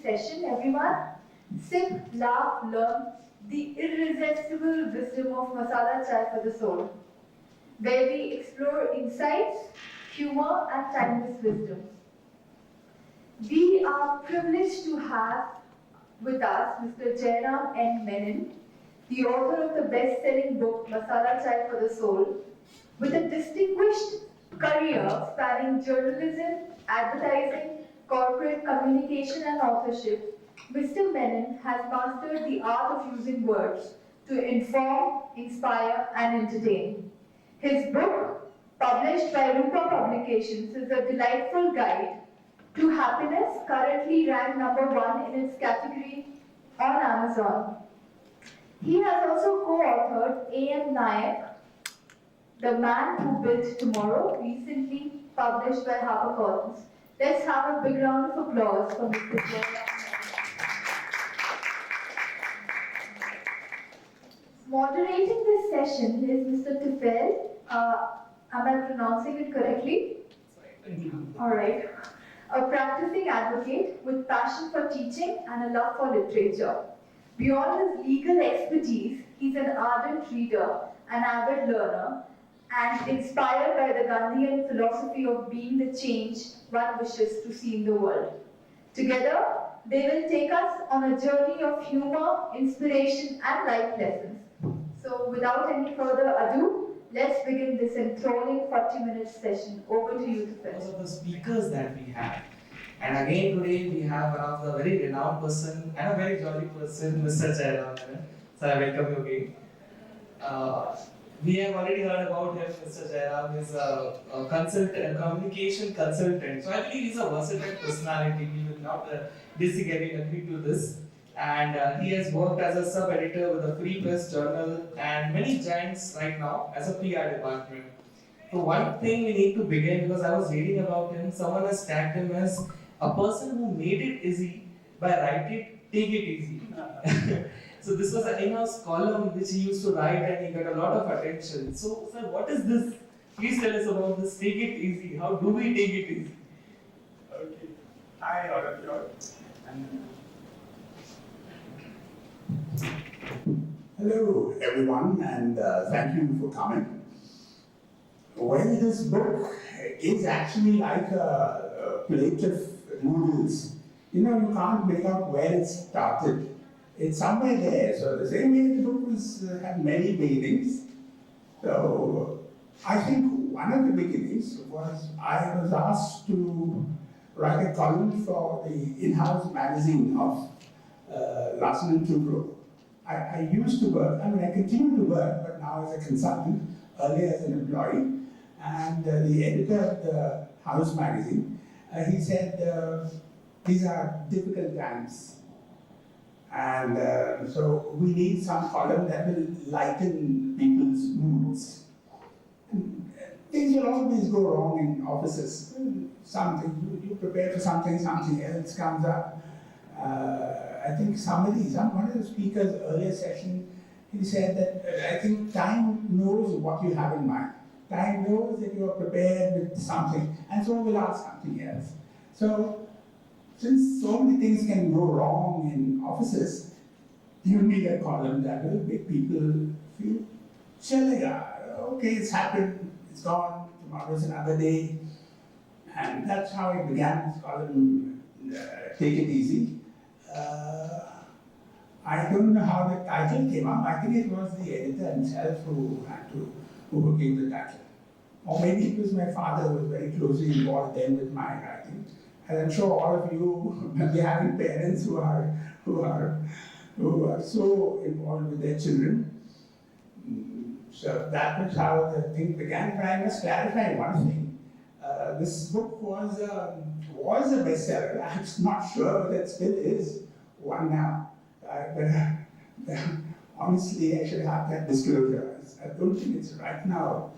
session, everyone. Sip, laugh, learn the irresistible wisdom of Masala Chai for the soul, where we explore insights, humor, and timeless wisdom. We are privileged to have with us Mr. Jairam N. Menon, the author of the best-selling book Masala Chai for the Soul, with a distinguished career spanning journalism, advertising, corporate communication, and authorship. Mr. Menon has mastered the art of using words to inform, inspire, and entertain. His book, published by Rupa Publications, is a delightful guide to happiness, currently ranked #1 in its category on Amazon. He has also co-authored A.M. Nayak, The Man Who Built Tomorrow, recently published by HarperCollins. Let's have a big round of applause for Mr. Jairam. Moderating this session is Mr. Tufel. Am I pronouncing it correctly? All right. A practicing advocate with passion for teaching and a love for literature. Beyond his legal expertise, he's an ardent reader, an avid learner, and inspired by the Gandhian philosophy of being the change one wishes to see in the world. Together, they will take us on a journey of humor, inspiration, and life lessons. So, without any further ado, let's begin this enthralling 40-minute session. Over to you, Tufel. Those are the speakers that we have. And again today we have one of the very renowned person and a very jolly person, Mr. Jairam N. So I welcome you again. We have already heard about him. Mr. Jairam is a communication consultant. So I believe he's a versatile personality. We will not disagree to this. And he has worked as a sub-editor with the Free Press Journal and many giants right now as a PR department. So one thing we need to begin, because I was reading about him, someone has tagged him as a person who made it easy by writing Take It Easy. So this was an in-house column which he used to write and he got a lot of attention. So sir, what is this? Please tell us about this Take It Easy. How do we take it easy? Okay. Hi all of you. Hello everyone, and thank you for coming. Well, this book is actually like a plate of noodles. You know, you can't make out where it started. It's somewhere there. So the same way the book had many beginnings. So I think one of the beginnings was I was asked to write a column for the in-house magazine of Larsen and Toubro. I used to work, I continue to work, but now as a consultant, earlier as an employee. And the editor of the house magazine, he said, these are difficult times. And so we need some column that will lighten people's moods. And things will always go wrong in offices. Something, you prepare for something, something else comes up. I think one of the speakers earlier session, he said that I think time knows what you have in mind. Time knows that you are prepared with something, and so will ask something else. So, since so many things can go wrong in offices, you need a column that will make people feel, okay, it's happened, it's gone, tomorrow's another day. And that's how it began, this column, Take It Easy. I don't know how the title came up. I think it was the editor himself who gave the title. Or maybe it was my father who was very closely involved then with my writing. And I'm sure all of you may be having parents who are so involved with their children. So that was how the thing began. But I must clarify one thing. This book was a bestseller. I'm not sure whether it still is one now. Honestly, I should have that disclosure. I don't think it's right now.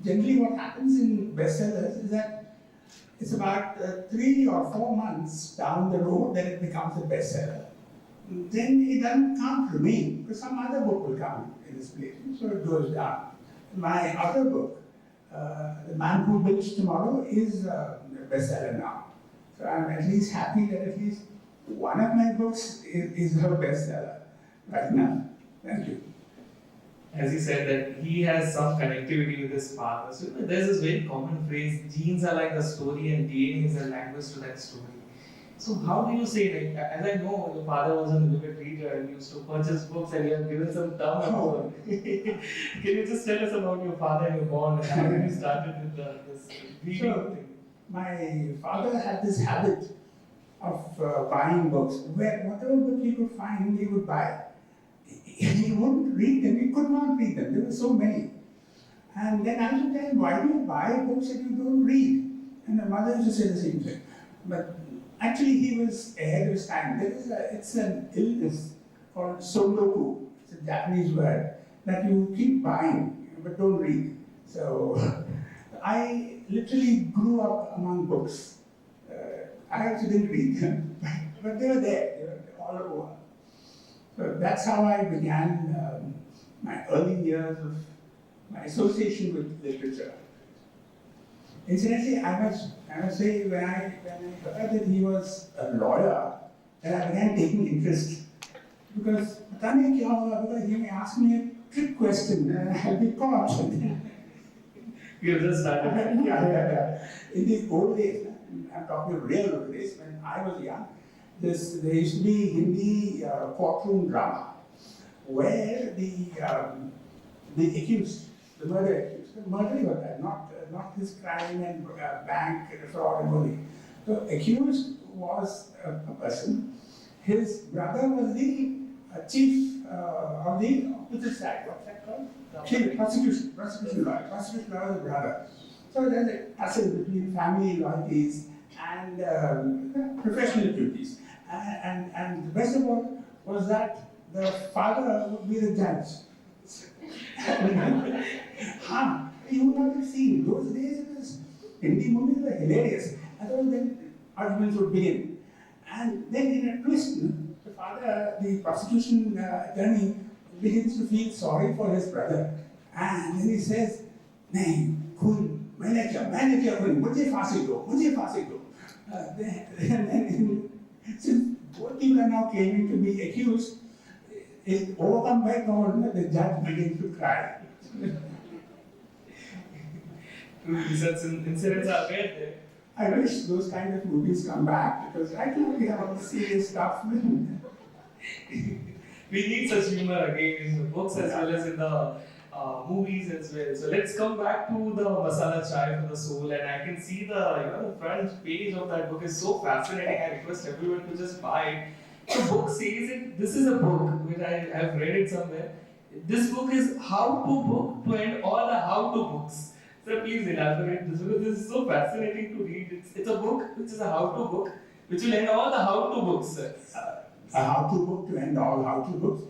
Generally, what happens in bestsellers is that it's about 3 or 4 months down the road that it becomes a bestseller. Then it can't remain because some other book will come in its place. So it goes down. My other book, The Man Who Built Tomorrow, is a bestseller now. So I'm at least happy that at least one of my books is her bestseller right now. Thank you. As he said that he has some connectivity with his father. So there's this very common phrase, genes are like a story and DNA is a language to that story. So how do you say, like, as I know your father was an avid reader and used to purchase books and you have given some term about Can you just tell us about your father and your bond and how you started with this reading thing? My father had this habit of buying books. Whatever book he could find, he would buy. He wouldn't read them, he could not read them, there were so many. And then I would tell him, why do you buy books that you don't read? And my mother used to say the same thing. But actually he was ahead of his time. It's an illness called sondoku, it's a Japanese word, that you keep buying but don't read. So I literally grew up among books. I actually didn't read them, but they were there, they were all over. So that's how I began my early years of my association with literature. Incidentally, I must say, when I heard that he was a lawyer, then I began taking interest. Because he may ask me a trick question and I'll be caught. You just started. Yeah. In the old days, I'm talking of real old days, when I was young, there used to be Hindi courtroom drama, where the accused, the murder was that, not his crime and bank fraud and money. The accused was a person. His brother was the chief of the opposite side. What's that called? Chief prosecution lawyer. Prosecution lawyer was the brother. So there's a tussle between family loyalties and professional duties. And the best of all was that the father would be the judge. You would not have seen. Those days it was, Hindi movies were hilarious. And then arguments would begin. And then in a twist, the father, the prosecution attorney, begins to feel sorry for his brother. And then he says, "Nahi, khun, maine kiya khun, mujhe फांसी दो. Then since both people are now claiming to be accused, is overcome by God, the judge begins to cry. Such incidents are there. I wish those kind of movies come back, because right now we have all serious stuff. We need such humor again in the books as well as in the movies as well. So let's come back to the Masala Chai for the Soul, and I can see the front page of that book is so fascinating. I request everyone to just buy it. The book says it. This is a book which I have read it somewhere. This book is how-to book to end all the how-to books. So please elaborate this, because this is so fascinating to read. It's a book which is a how-to book which will end all the how-to books, sir. A how-to book to end all how-to books.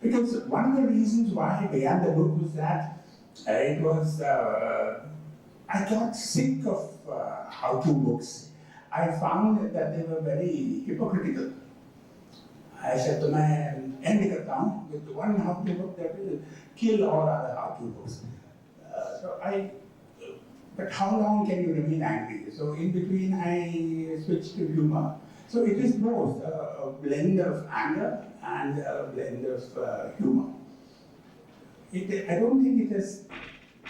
Because one of the reasons why I began the book was that I got sick of how-to books. I found that they were very hypocritical. I said to my end with one how-to book that will kill all other how-to books. But how long can you remain angry? So in between I switched to humor. So it is both a blend of anger and a blend of humor. I don't think it has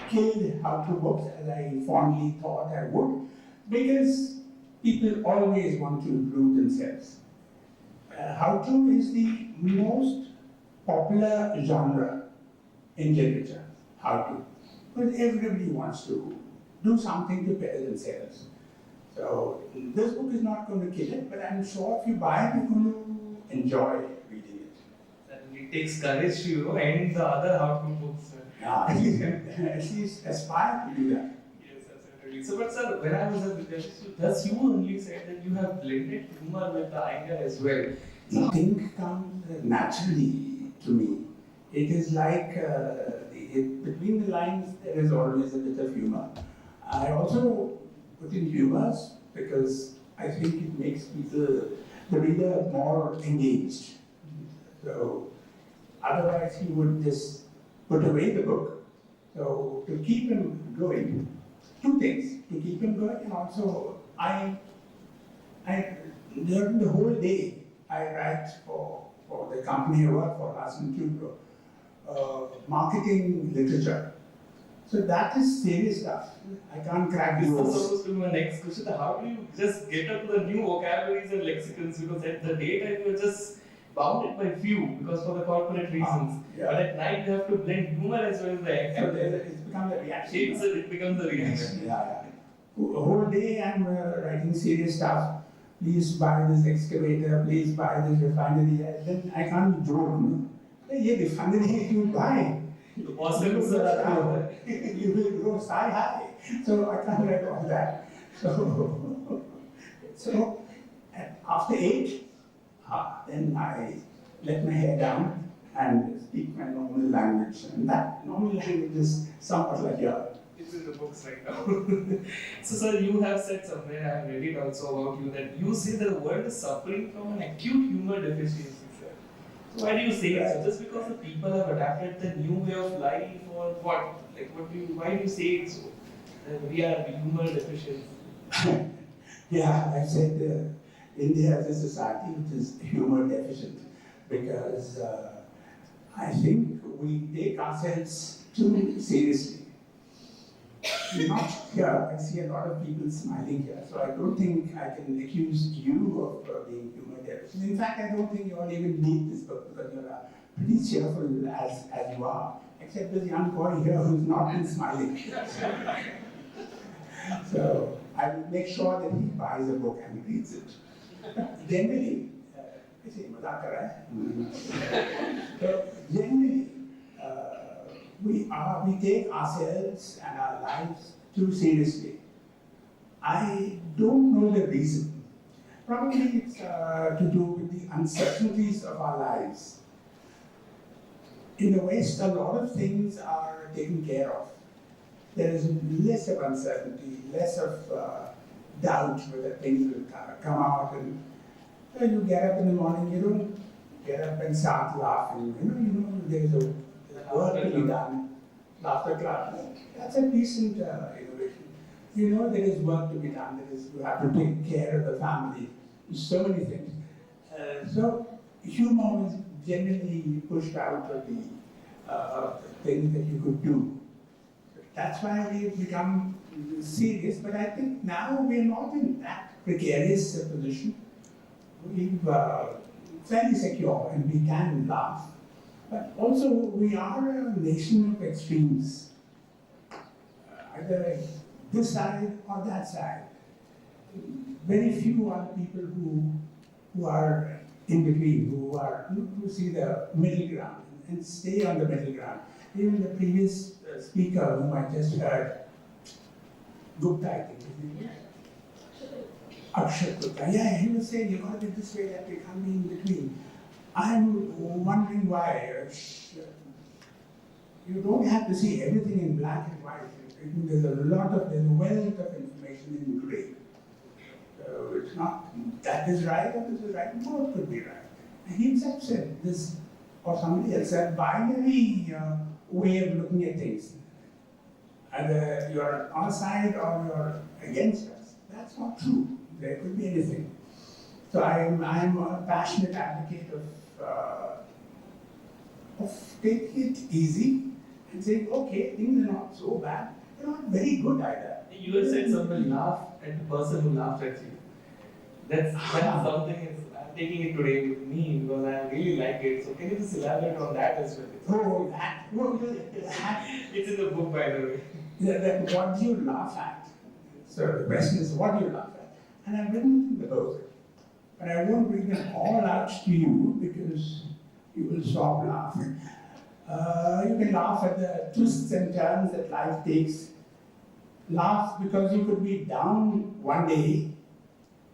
killed how-to books as I fondly thought I would, because people always want to improve themselves. How-to is the most popular genre in literature, how-to. Because everybody wants to do something to better themselves. So this book is not going to kill it, but I'm sure if you buy it, you're going to enjoy reading it. And it takes courage to end the other how-to books. At least aspire to do that. Yes, absolutely. So, but sir, when I was at the thus you only said that you have blended humor with the anger as well. Nothing comes naturally to me. It is like between the lines there is always a bit of humor. I also put in humors because I think it makes the reader more engaged. So otherwise he would just put away the book. So to keep him going, two things. To keep him going, and also I during the whole day I write for the company I work for, Tufel, marketing literature. So that is serious stuff. I can't crack This the was rules. supposed to be my next question. How do you just get up to the new vocabularies and lexicons? Because at the daytime you are just bounded by few because for the corporate reasons. Yeah. But at night you have to blend humor as well as the So it's become the reaction. it becomes the reaction. Yeah. The whole day I'm writing serious stuff. Please buy this excavator, please buy this refinery. Then I can't joke. No? Yeah, refinery if you buy. Awesome, sir. You will grow sky high. So I can't write all that. So after 8, then I let my hair down and speak my normal language. And that normal language is somewhat like yours. It's in the books right now. So, sir, you have said somewhere, I read it also about you, that you say that the world is suffering from an acute humor deficiency, sir. So, why do you say it? So, just because the people have adapted the new way of life, or what? Like, why do you say it so? That we are humor deficient. Yeah, I said India is a society which is humor deficient because I think we take ourselves too seriously. Not here, I see a lot of people smiling here, so I don't think I can accuse you of being humor deficient. In fact, I don't think you all even need this book because you're pretty cheerful as you are, except this young boy here who's not been smiling. So I will make sure that he buys a book and reads it. Generally, we take ourselves and our lives too seriously. I don't know the reason. Probably it's to do with the uncertainties of our lives. In the West, a lot of things are taken care of. There is less of uncertainty, less of doubt whether things will come out. And when you get up in the morning, you don't get up and start laughing. You know there's a work to be done. Laughter club. That's a decent innovation. You know there is work to be done. You have to take care of the family. So many things. So humor is generally pushed out of the things that you could do. That's why we've become serious, but I think now we're not in that precarious position. We're fairly secure and we can laugh. But also, we are a nation of extremes. Either this side or that side. Very few are people who are in between, who see the middle ground and stay on the middle ground. Even the previous speaker whom I just heard, Gupta, I think. Akshat Gupta. Yeah, he was saying, you got to be this way, that we can't be in between. I'm wondering why. You don't have to see everything in black and white. There's a wealth of information in gray. So it's not that is right or this is right, both could be right. And he himself said this, or somebody else said, binary way of looking at things. Either you're on our side or you're against us. That's not true. There could be anything. So I'm a passionate advocate of taking it easy and saying, okay, things are not so bad. They're not very good either. You had said somebody laugh at the person who laughed at you. That's something I'm taking it today with me because I really like it. So can you just elaborate on that as well? Oh, that. It's in the book, by the way. What do you laugh at? So the question is, what do you laugh at? And I've written the book, but I won't bring them all out to you because you will stop laughing. You can laugh at the twists and turns that life takes. Laugh because you could be down one day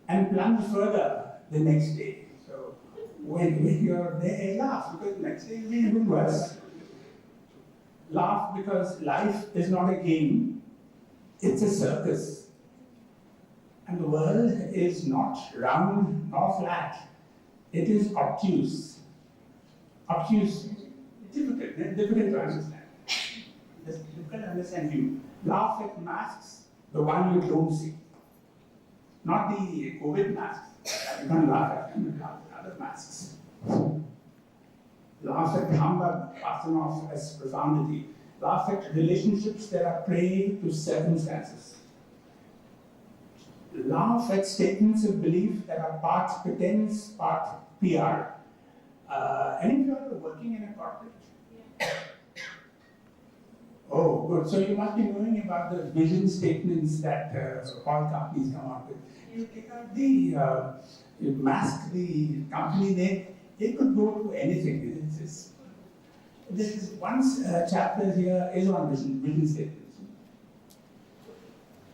and plunge further the next day. So when you're there, laugh because the next day will be even worse. Laugh because life is not a game, it's a circus. And the world is not round nor flat, it is obtuse. Obtuse, difficult to understand. It's difficult to understand you. Laugh at masks, the one you don't see. Not the COVID masks. You can't laugh at them, laugh at of masks. Laugh at humbug, fasten off as profundity. Laugh at relationships that are prey to circumstances. Laugh at statements of belief that are part pretense, part PR. Any of you are working in a corporate? Yeah. Oh, good. So you must be knowing about the vision statements that all companies come out with. You take out you mask the company name, it could go to anything. There is one chapter here is on vision statements.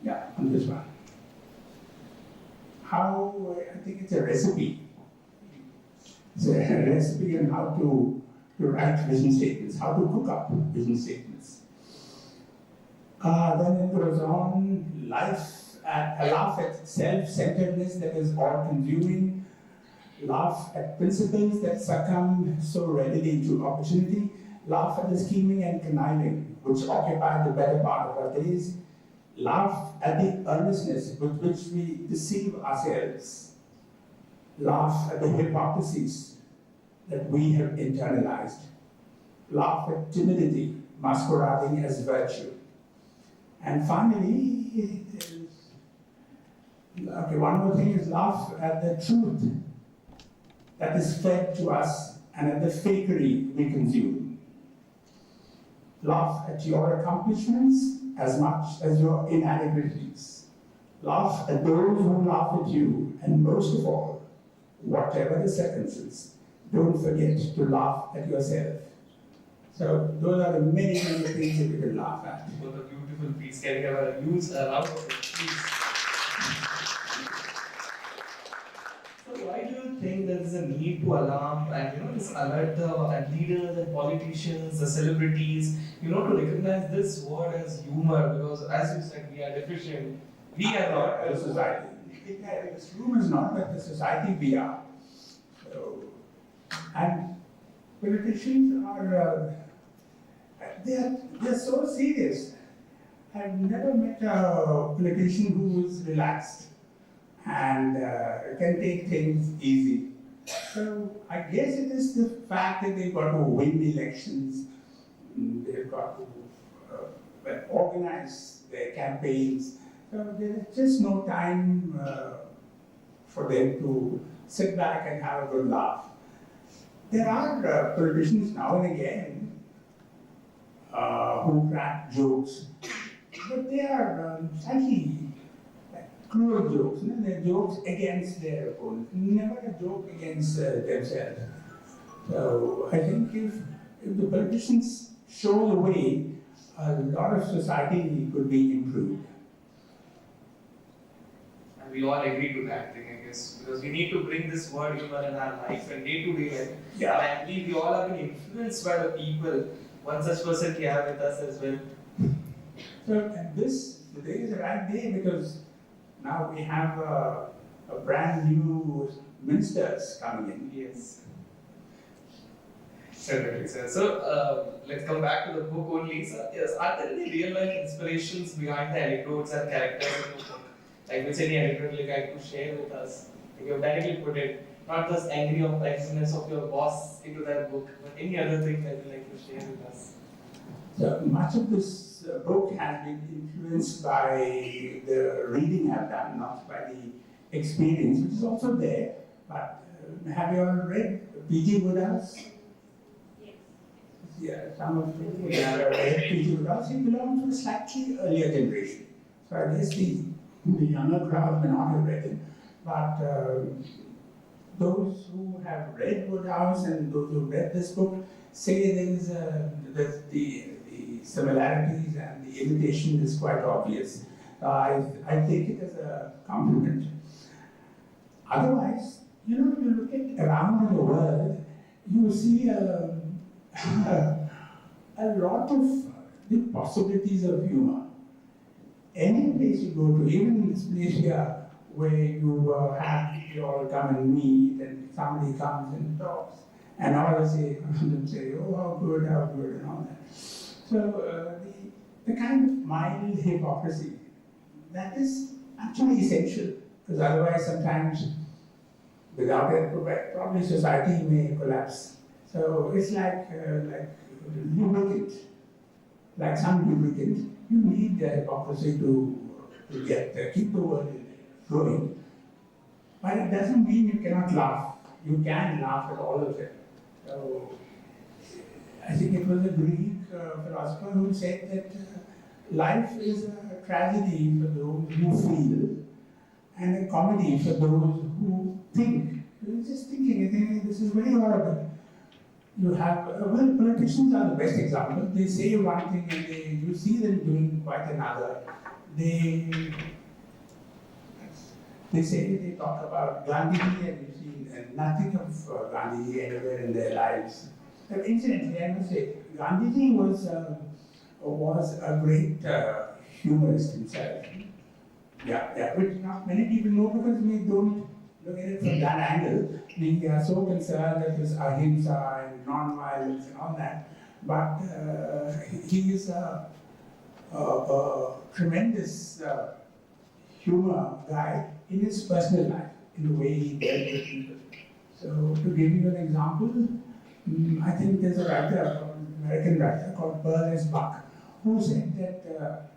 Yeah, on this one. How, I think it's a recipe. It's a recipe on how to write vision statements, how to cook up vision statements. Then it goes on, a laugh at self-centeredness that is all-consuming, laugh at principles that succumb so readily to opportunity, laugh at the scheming and conniving which occupy the better part of our days, laugh at the earnestness with which we deceive ourselves, laugh at the hypocrisies that we have internalized, laugh at timidity masquerading as virtue. And finally, one more thing is laugh at the truth that is fed to us and at the fakery we consume. Laugh at your accomplishments as much as your inadequacies. Laugh at those who laugh at you, and most of all, whatever the circumstances, don't forget to laugh at yourself. So those are the many, many things that you can laugh at. What a beautiful piece. Can you have a huge round of applause? So why do you think there is a need to alarm and just alert the leaders and politicians, the celebrities, to recognize this word as humor? Because as you said, we are deficient. We are not. The society. This room is not, but the society we are. So, and politicians are they're so serious. I've never met a politician who is relaxed and can take things easy. So I guess it is the fact that they've got to win elections, they've got to organize their campaigns. So there is just no time for them to sit back and have a good laugh. There are politicians now and again who crack jokes, but they are slightly cruel jokes. They're jokes against their opponents, never a joke against themselves. So I think if the politicians show the way, a lot of society could be improved. And we all agree to that thing, I guess, because we need to bring this word humor in our life and day-to-day life. Yeah. And I believe we all have been influenced by the people. One such person here with us as well. So, and today is the right day because now we have a brand new ministers coming in. Yes. Certainly, sir. So, let's come back to the book only. So, yes, are there any real life inspirations behind the anecdotes and characters in the book? Like which any anecdote you'd like to share with us? Like you have directly put it, not just angry or pettiness of your boss into that book, but any other thing that you'd like to share with us? So much of this book has been influenced by the reading I've done, not by the experience, which is also there. But have you all read P.G. Wodehouse? Yes. Yeah, some of you have read P.G. Wodehouse. He belongs to a slightly earlier generation. So I guess the younger crowd may not have read it. But those who have read Wodehouse and those who read this book say there's the similarities and the imitation is quite obvious. I take it as a compliment. Otherwise, if you look at around in the world, you see a lot of the possibilities of humor. Any place you go to, even in this place here, where you all come and meet, and somebody comes and talks, and all say, oh, how good, and all that. So the kind of mild hypocrisy, that is actually essential, because otherwise sometimes Without it, probably society may collapse. So it's like lubricant, like some lubricant. You need the hypocrisy to keep the world going. But it doesn't mean you cannot laugh. You can laugh at all of it. So I think it was a Greek philosopher who said that life is a tragedy for those who feel and a comedy for those who think. You're just thinking, this is very horrible. You have, well, politicians are the best example. They say one thing and you see them doing quite another. They talk about Gandhiji and you see nothing of Gandhiji anywhere in their lives. Incidentally, I must say, Gandhiji was a great humorist himself. Which not many people know because we don't look at it from that angle. We are so concerned that there's ahimsa and non-violence and all that. But he is a tremendous humor guy in his personal life, in the way he dealt with people. So, to give you an example, I think there's a writer, an American writer called Pearl Buck, who said that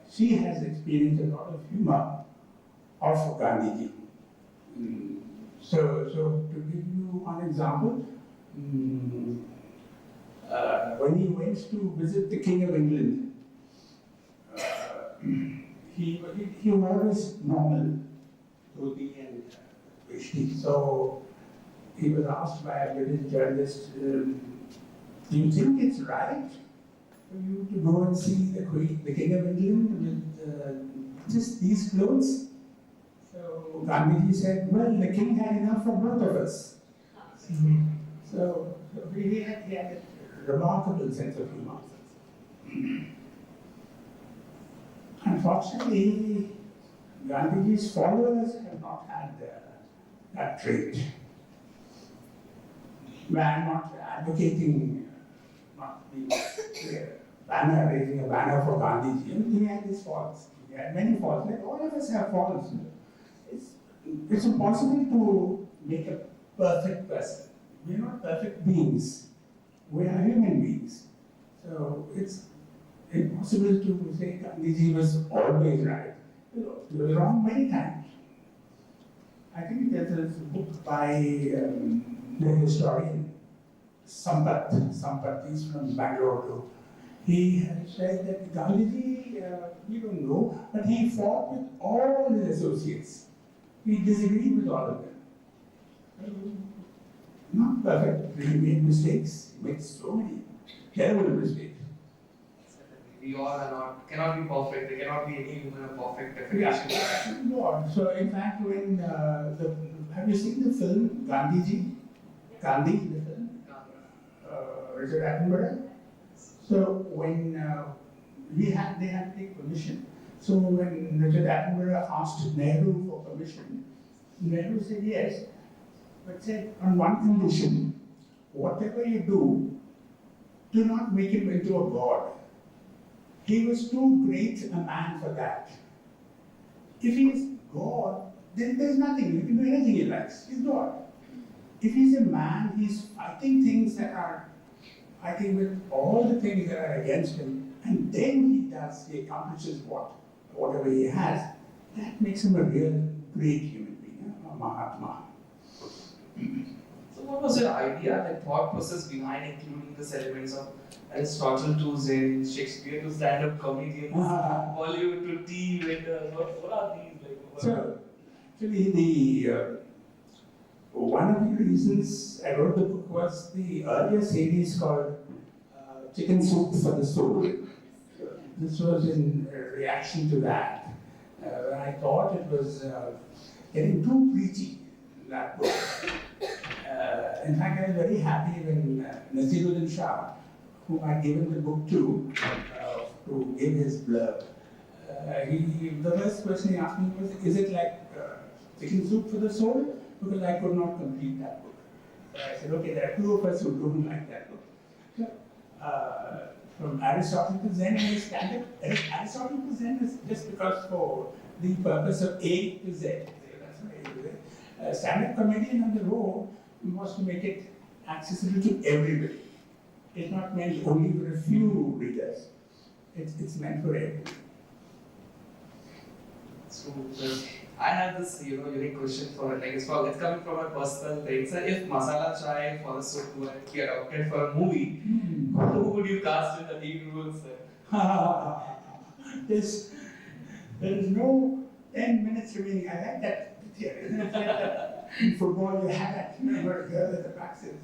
she has experienced a lot of humor of Gandhiji. So to give you one example, when he went to visit the King of England, he wore his normal dhoti and veshti. So he was asked by a British journalist, do you think it's right for you to go and see the King of England with just these clothes? So Gandhiji said, well, the king had enough for both of us. So he had a remarkable sense of humor. Unfortunately, Gandhiji's followers have not had that trait. I'm not advocating not being raising a banner for Gandhiji. He had his faults. He had many faults. Like all of us have faults. It's impossible to make a perfect person. We're not perfect beings. We are human beings. So it's impossible to say Gandhiji was always right. He was wrong many times. I think there's a book by the historian Sampat, he's from Bangalore too. He has said that Gandhiji, we don't know, but he fought with all his associates. He disagreed with all of them. Not perfect, he made mistakes, he made so many terrible mistakes. We all cannot be perfect. There cannot be any human of perfect definition. Yeah, no. So in fact, when have you seen the film Gandhiji? Gandhi, the film? Richard Attenborough. So when they had to take permission. So when Richard Attenborough asked Nehru for permission, Nehru said yes, but said on one condition: whatever you do not make him into a god. He was too great a man for that. If he is God, then there's nothing. He can do anything he likes. He's God. If he's a man, he's fighting with all the things that are against him, and then he accomplishes whatever he has. That makes him a real great human being, a Mahatma. So what was your idea, the thought process behind including these elements of Aristotle to Zen, Shakespeare to stand-up comedians, Bollywood to tea vendors? What are these? So, actually, one of the reasons I wrote the book was the earlier series called Chicken Soup for the Soul. This was in reaction to that. When I thought it was getting too preachy, that book. In fact, I was very happy when Naseeruddin Shah, whom I'd given the book to give his blurb, the first question he asked me was, is it like Chicken Soup for the Soul? Because I could not complete that book. So I said, okay, there are two of us who don't like that book. So, from Aristotle to Zen, and his standard, Aristotle to Zen is just because for the purpose of A to Z. That's what A to Z. a stand-up comedian on the road was to make it accessible to everybody. It's not meant only for a few readers. It's meant for everybody. So I have this unique question for it. Like it's coming from a personal thing. So if Masala Chai for the soup were to be adopted for a movie, who would you cast in the lead roles? There is no 10 minutes remaining. I like that theory. In football, you have that. Remember, girl at the back says,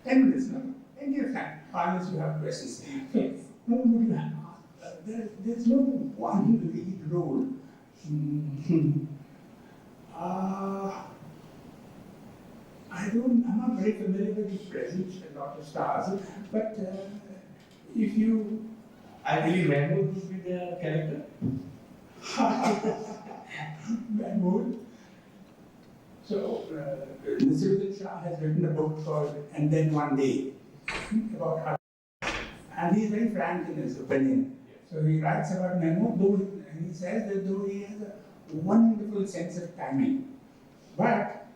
10 minutes, no? Plenty of time. Unless you have questions. Who would you have? There's no one lead role. I'm not very familiar with the present a lot of stars, but if you. I believe Menon would be the character. Menon. So, Mr. Shah has written a book called And Then One Day about her. And he's very frank in his opinion. So he writes about Menon, and he says that though he has a wonderful sense of timing, but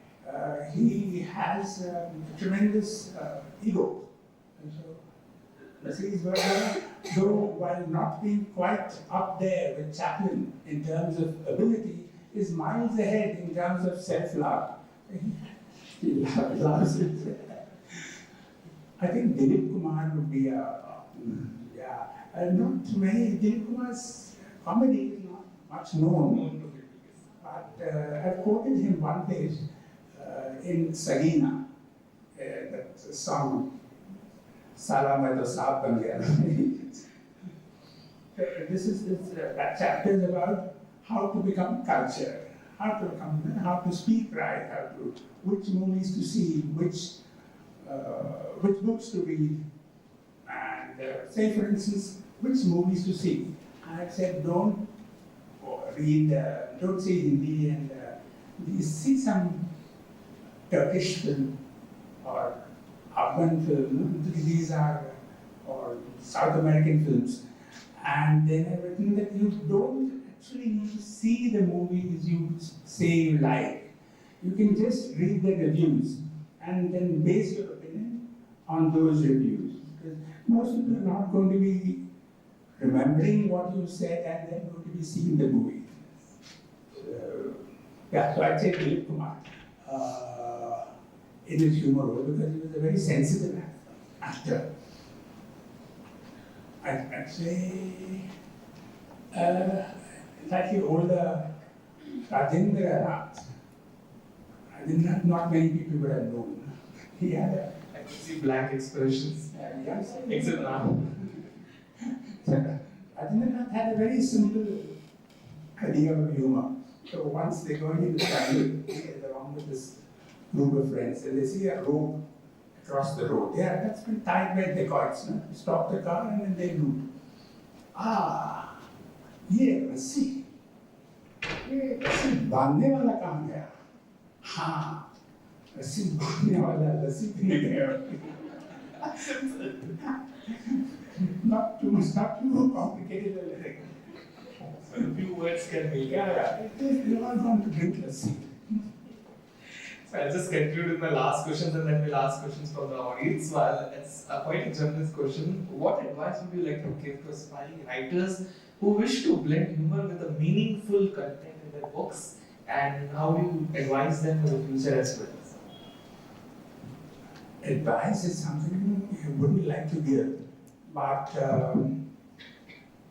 he has a tremendous ego. And so, Mercedes Verger, though while not being quite up there with Chaplin in terms of ability, is miles ahead in terms of self-love. He loves it. I think Dilip Kumar would be not too many. Dilip Kumar's comedy is not much known. But I've quoted him one place in Sagina, that song, Sala Mai To Saab Ban Gaya. That chapter is about how to become cultured, how to speak right, which movies to see, which books to read, and say, for instance, which movies to see. I've said don't see Hindi and see some Turkish film or Afghan film. These are or South American films, and then I've written that you don't actually need to see the movies you say you like. You can just read the reviews and then base your opinion on those reviews. Because most people are not going to be remembering what you said and then going to be seeing the movie. So I'd say Dilip Kumar in his humor role because he was a very sensitive actor. I'd say slightly older Rajendra Nath. Not many people would have known. He had a. I could see blank expressions. Except now. Rajendra Nath had a very simple idea of humor. So once they go into the family, they're along with this group of friends, and they see a rope across the road. Yeah, that's been tied by dacoits. No? Stop the car and then they loot. रस्सी बांधने वाला काम गया हाँ रस्सी बांधने वाला रस्सी नहीं गया not too complicated a lyric. So a few words can be. You are going to drink lassi. So I'll just conclude with my last questions and then we'll ask questions from the audience. Well, it's quite a journalist question. What advice would you like to give to aspiring writers who wish to blend humor with a meaningful content in their books, and how do you advise them for the future as well? Advice is something I wouldn't like to give, but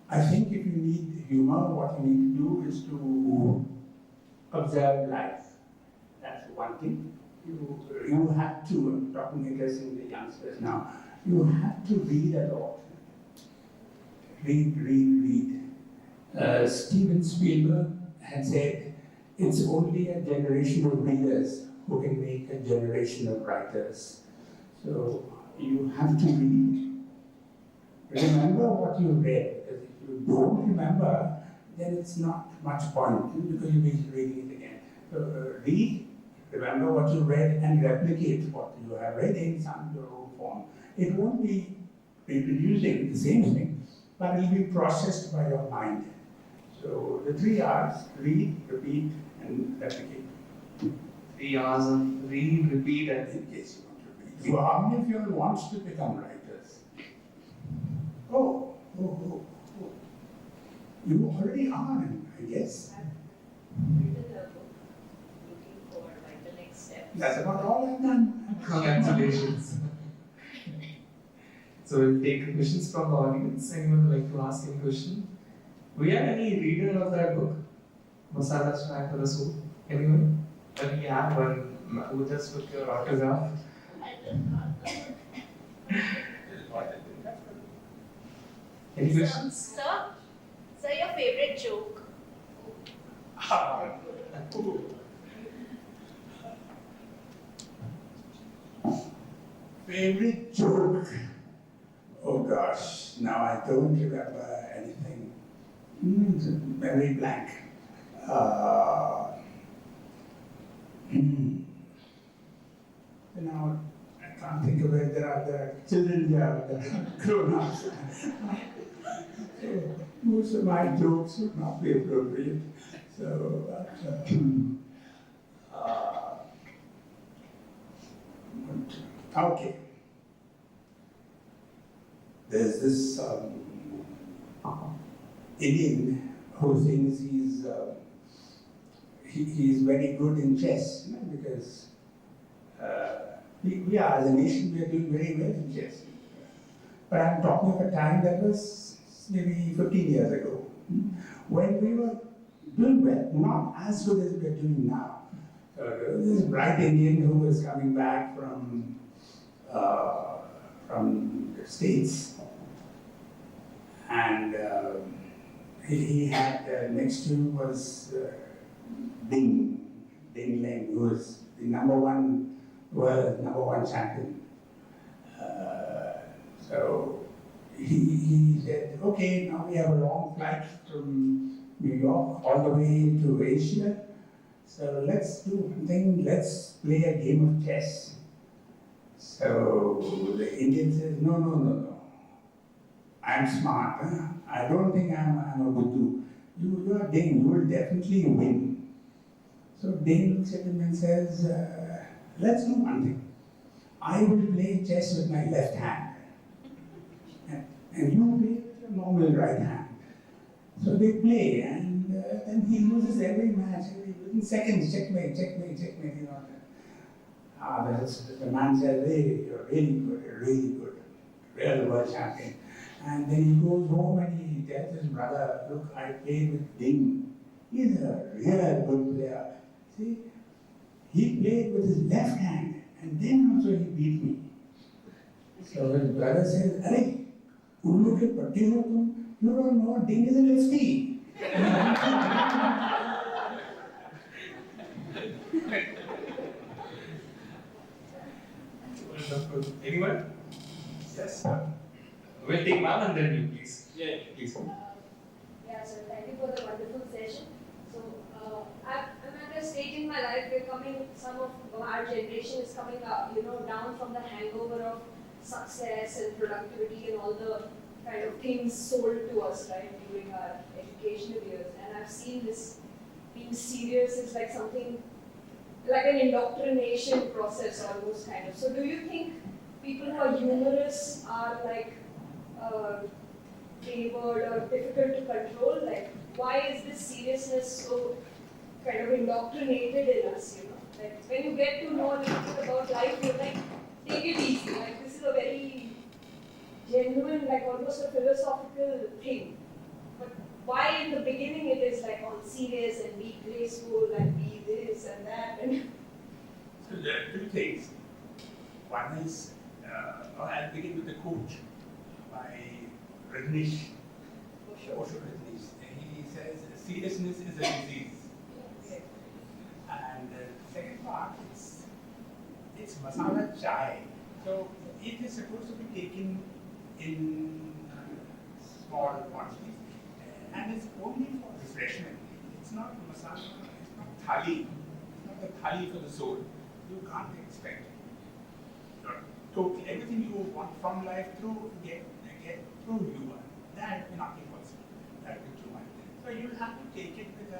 I think if you need humor, what you need to do is to observe life. That's one thing. You have to, I'm talking addressing the youngsters now, you have to read a lot. Read. Steven Spielberg had said, it's only a generation of readers who can make a generation of writers. So you have to read. Remember what you read, because if you don't remember, then it's not much point, because you'll be reading it again. So read, remember what you read, and replicate what you have read in some your own form. It won't be reproducing the same thing, but it will be processed by your mind. So the 3 R's, read, repeat, and replicate. 3 hours of read, repeat, and In case you want to read. So how many of you all wants to become writers? Oh. You already are, I guess. Written a book, looking for like the next step. That's about all I've done. congratulations. So we'll take questions from the audience. Anyone would like to ask any question? Do we have any reader of that book? Masala Chai for the Soul? Anyone? We have one who just took your autograph. Any questions? Sir, your favorite joke? Favorite joke? Oh gosh, now I don't remember anything. It's very blank. You know, I can't think of it. There are children here, there are grown-ups. So most of my jokes would not be appropriate. So, okay. There's this Indian who thinks he's very good in chess, you know, because we are, as a nation, we are doing very well in chess. But I'm talking of a time that was maybe 15 years ago, when we were doing well, not as good as we are doing now. So there was this bright Indian who was coming back from the States, and he had next to him was Ding Leng, who was the world number one champion. So he said, okay, now we have a long flight from New York all the way to Asia. So let's do one thing, let's play a game of chess. So the Indian says, no. I'm smart. Huh? I don't think I'm a Buddhu. You are Ding, you will definitely win. So Ding looks at him and says, let's do one thing. I will play chess with my left hand. And you play with your normal right hand. So they play, and then he loses every match. Within seconds, checkmate. You know. The man says, hey, you're really good, real world champion. And then he goes home and he tells his brother, look, I played with Ding. He's a real good player. See, he played with his left hand, and then also he beat me. So his brother says, Arey, Ullu ke patti ho tum, you don't know Ding is a lefty. Wonderful. Anyone? Yes, sir. We'll take ma'am and then you, please. Yeah. Please. Yeah, sir. Thank you for the wonderful session. So, I'm at a stage in my life where some of our generation is coming up, down from the hangover of success and productivity and all the kind of things sold to us, right, during our educational years. And I've seen this being serious is like something, like an indoctrination process almost kind of. So do you think people who are humorous are like favored or difficult to control? Like, why is this seriousness so kind of indoctrinated in us, Like, when you get to know a little bit about life, you're like, take it easy. Like, this is a very genuine, like almost a philosophical thing. But why in the beginning it is like all serious and be graceful and be this and that? And So there are two things. One is, I'll begin with the quote by Rajneesh. Osho Rajneesh. He says, seriousness is a disease. And the second part is, it's masala chai. So it is supposed to be taken in small quantities, and it's only for refreshment. It's not masala, it's not thali. It's not the thali for the soul. You can't expect totally everything you want from life through get through you. That will not be possible. That will be too much. So you'll have to take it with a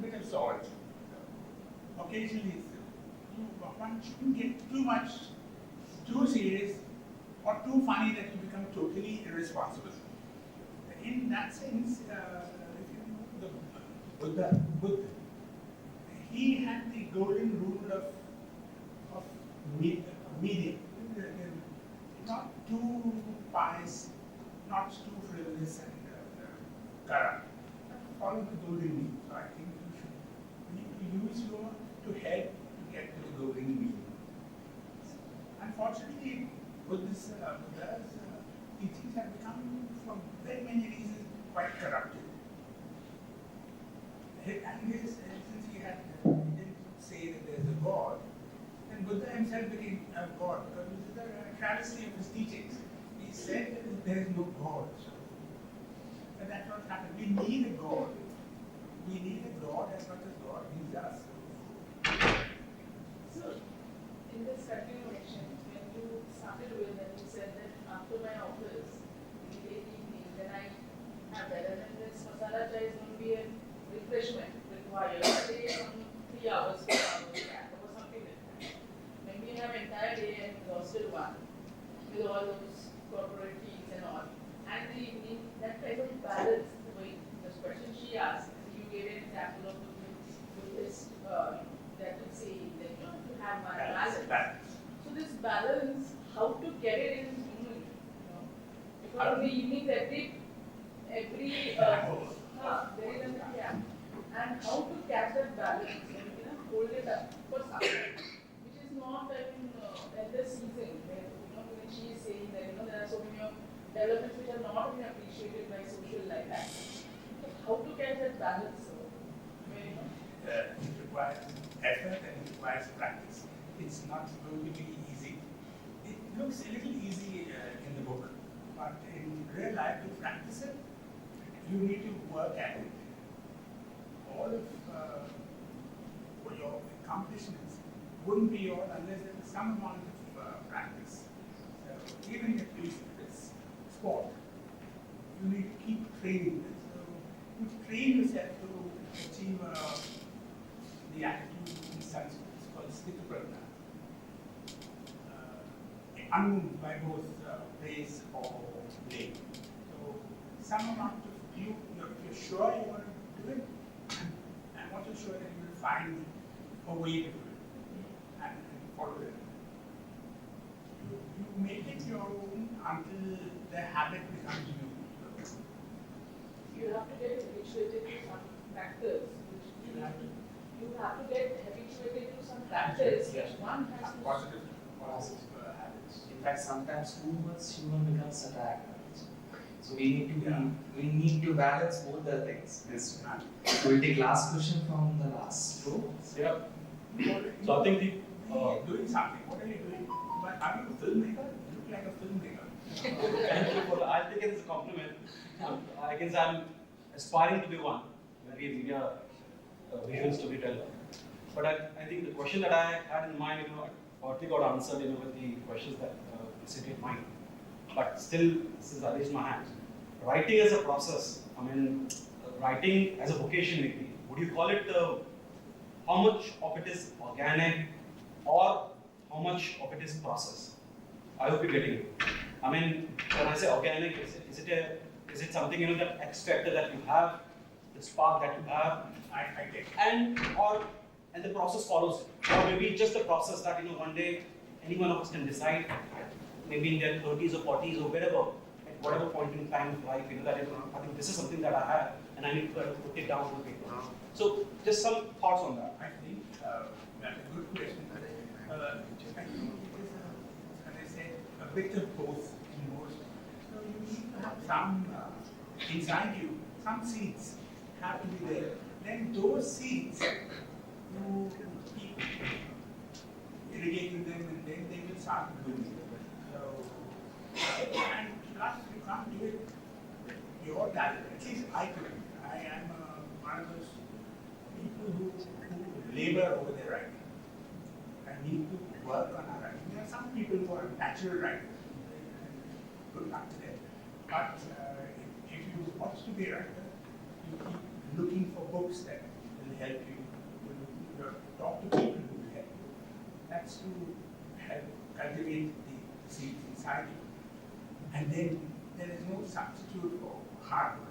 bit of salt. occasionally one shouldn't get too serious or too funny that you become totally irresponsible. In that sense, the Buddha, he had the golden rule of medium, not too pious, not too frivolous and corrupt. Follow the golden mean. So I think you need to use humor to help to get to the golden mean. Unfortunately, Buddha's teachings have become, for very many reasons, quite corrupted. And since he didn't say that there's a God, then Buddha himself became a God, because this is a travesty of his teachings. He said that there is no God. But that's what happened. We need a God. We need a God as much as God needs us. So, in this continuation, when you started with and you said that after my office, in the late evening, then I have that, and then this masala chai is going to be a refreshment required. Say some 3 hours, 4 hours, or something like that. When we have entire day and exhausted one, with all those corporate teas and all, and the evening, that kind of balance, the way this question she asked, you gave an example of the Buddhist that would say that to have one balance. So this balance, how to get it in human, because in the evening every there is a gap, and how to catch that balance and hold it up for something which is not at the season where when she is saying that there are so many developments which are not being appreciated by social life. How to catch that balance? It requires effort and it requires practice. It's not going to be easy. It looks a little easy in the book, but in real life, to practice it, you need to work at it. All of your accomplishments wouldn't be yours unless there is some amount of practice. So even if it's sport, you need to keep training. So you train yourself to achieve the attitude in Sanskrit. It's called sthita, unmoved by both praise or blame. So some amount of you're sure you want to do it, and once you're sure that you will find a way to do it and follow it. You make it your own until the habit becomes you. You have to get habituated to some factors. You have to get habituated to some factors. Yes. One has to Positive habits. In fact, sometimes too much human becomes attack. So we need to balance both the things. Yes. We'll take last question from the last row. Yeah. So I think Doing something. What are you doing? But are you a filmmaker? You look like a filmmaker. thank you for I'll take it as a compliment. I guess I'm aspiring to be one, maybe a media visual storyteller. But I think the question that I had in mind, partly got answered, with the questions that sit in mind. But still, since I raised my hand, writing as a process, writing as a vocation maybe, would you call it how much of it is organic or how much of it is process? I hope you're getting it. When I say organic, is it something that extractor that you have, the spark that you have, I get it. and the process follows it, or maybe just the process that one day any one of us can decide, maybe in their 30s or 40s or wherever, at whatever point in time of life, that I think this is something that I have, and I need to put it down on paper. So just some thoughts on that. I think that's a good question. I think it is, as I said, a bit of both in most. So you need to have some inside you, some seeds have to be there. Then those seeds, you keep irrigating them, and then they will start blooming. So, and plus you can't do it your talent. At least I couldn't. I am one of those people who labor over their writing. I need to work on our writing. There are some people who are natural writers. Good luck to them. But if you want to be a writer, you keep looking for books that will help you, will you talk to people who will help you. That's to help cultivate the seeds inside you. And then there is no substitute for hard work.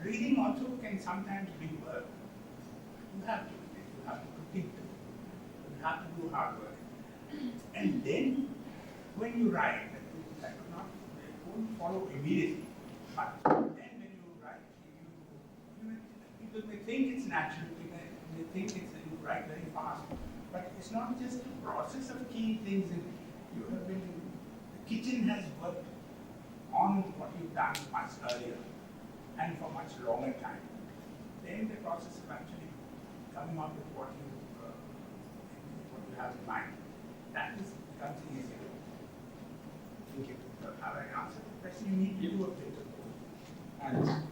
Reading also can sometimes be work. You have to critique, you have to do hard work. And then when you write, that won't follow immediately. But then when you write, people may think it's natural, they think you write very fast. But it's not just the process of keying things in. The kitchen has worked on what you've done much earlier and for much longer time. Then the process of actually coming up with what you have in mind, that becomes easier. Thank you. So have I answered the question? You need to do a bit of both.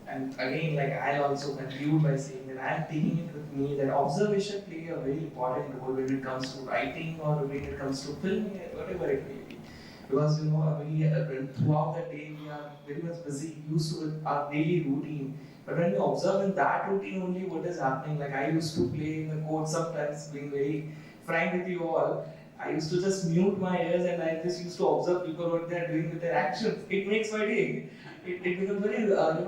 And again, like I'll also conclude by saying that I'm taking it with me that observation play a very important role when it comes to writing or when it comes to filming, whatever it may be. Because throughout the day we are very much busy, used to with our daily routine. But when we observe in that routine only what is happening, like I used to play in the court sometimes, being very frank with you all, I used to just mute my ears and I just used to observe people what they are doing with their actions. It makes my day. It becomes very, like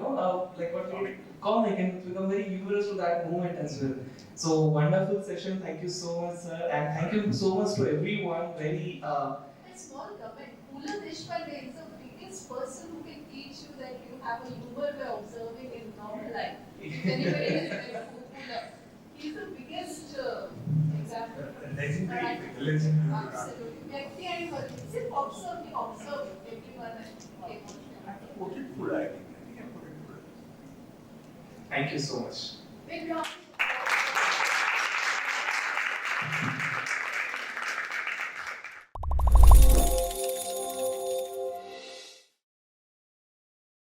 what we comic and it becomes very humorous to that moment as well. So wonderful session. Thank you so much, sir, and thank you so much to everyone. Very. A small comment. Pula Deshpande is the biggest person who can teach you that you have a humor by observing in normal life. If anybody has read Pula, he's the biggest example. Legendary. Absolutely. व्यक्ति आणि वर्ती. सिर्फ observe everyone and came on. I put it full, I think I put it full. Thank you so much. Big round.